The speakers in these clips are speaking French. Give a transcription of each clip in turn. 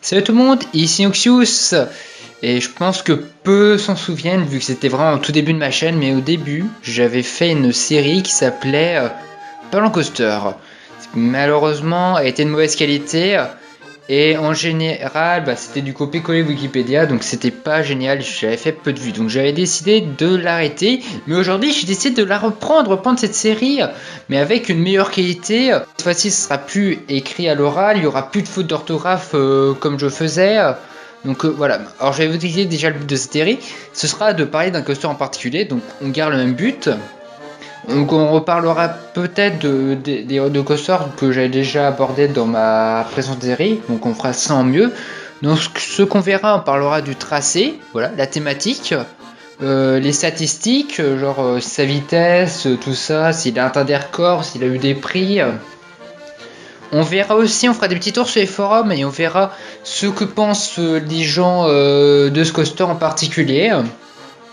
Salut tout le monde, ici Noxious, et je pense que peu s'en souviennent vu que c'était vraiment au tout début de ma chaîne, mais au début j'avais fait une série qui s'appelait Parlant Coaster. Malheureusement elle était de mauvaise qualité et en général c'était du copier-coller Wikipédia, donc c'était pas génial, j'avais fait peu de vues, donc j'avais décidé de l'arrêter. Mais aujourd'hui j'ai décidé de la reprendre cette série, mais avec une meilleure qualité. Cette fois-ci ce sera plus écrit à l'oral, il y aura plus de fautes d'orthographe comme je faisais. Donc voilà, alors j'avais vous dire déjà le but de cette série, ce sera de parler d'un coaster en particulier, donc on garde le même but. Donc on reparlera peut-être de coasters que j'ai déjà abordé dans ma précédente série, donc on fera ça en mieux. Donc ce qu'on verra, on parlera du tracé, voilà, la thématique, les statistiques, genre sa vitesse, tout ça, s'il a atteint des records, s'il a eu des prix. On verra aussi, on fera des petits tours sur les forums et on verra ce que pensent les gens de ce coaster en particulier.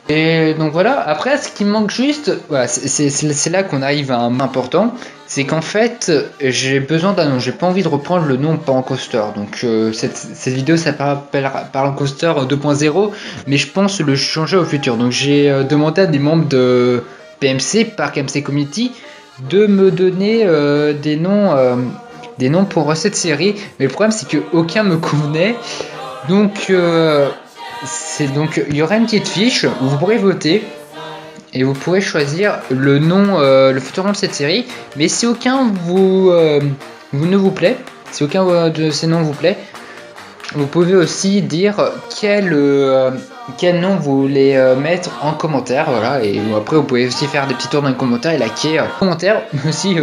Et donc voilà, après ce qui manque juste, voilà, c'est là qu'on arrive à un moment important, c'est qu'en fait j'ai besoin d'un nom, j'ai pas envie de reprendre le nom Parent Coaster, donc cette vidéo ça s'appellera Parent Coaster 2.0, mais je pense le changer au futur, donc j'ai demandé à des membres de PMC, Parc MC Community, de me donner des noms pour cette série, mais le problème c'est que aucun me convenait, donc il y aura une petite fiche où vous pourrez voter et vous pourrez choisir le nom, le futur nom de cette série. Mais si aucun ne vous plaît, si aucun de ces noms vous plaît, vous pouvez aussi dire quel nom vous voulez mettre en commentaire, voilà. Et après vous pouvez aussi faire des petits tours dans les commentaires et liker commentaires. Aussi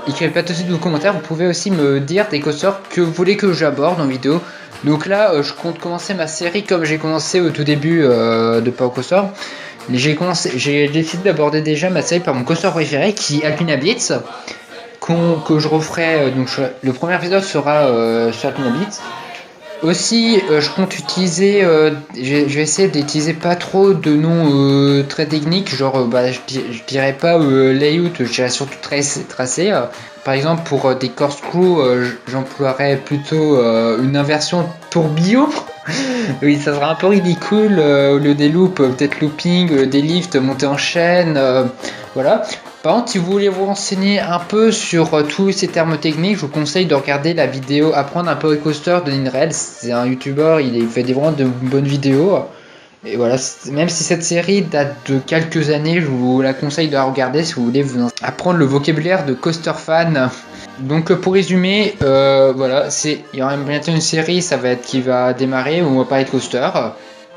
écrivez pas tout de suite vos commentaires. Vous pouvez aussi me dire des coasters que vous voulez que j'aborde en vidéo. Donc là je compte commencer ma série comme j'ai commencé au tout début de Power Coaster. J'ai décidé d'aborder déjà ma série par mon coaster préféré qui est Alpina Blitz, que je referai. Donc le premier épisode sera sur Alpina Blitz. Aussi, je compte utiliser, je vais essayer d'utiliser pas trop de noms très techniques, genre je dirais pas layout, je dirais surtout tracé. Par exemple, pour des corkscrews, j'emploierais plutôt une inversion tourbillon. Oui, ça sera un peu ridicule, au lieu des loops, peut-être looping, des lifts, montée en chaîne, voilà. Par contre, si vous voulez vous renseigner un peu sur tous ces termes techniques, je vous conseille de regarder la vidéo Apprendre un Power Coaster de Ninred. C'est un youtubeur, il fait vraiment de bonnes vidéos. Et voilà, même si cette série date de quelques années, je vous la conseille de la regarder si vous voulez vous apprendre le vocabulaire de coaster fan. Donc pour résumer, voilà, il y aura bientôt une série, qui va démarrer où on va parler de coaster.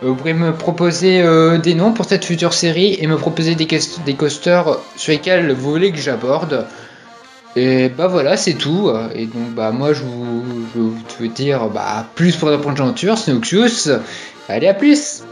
Vous pourrez me proposer des noms pour cette future série et me proposer des coasters sur lesquels vous voulez que j'aborde. Et bah voilà, c'est tout. Et donc bah moi je veux dire plus pour la prochaine aventure, c'est Noxious. Allez, à plus!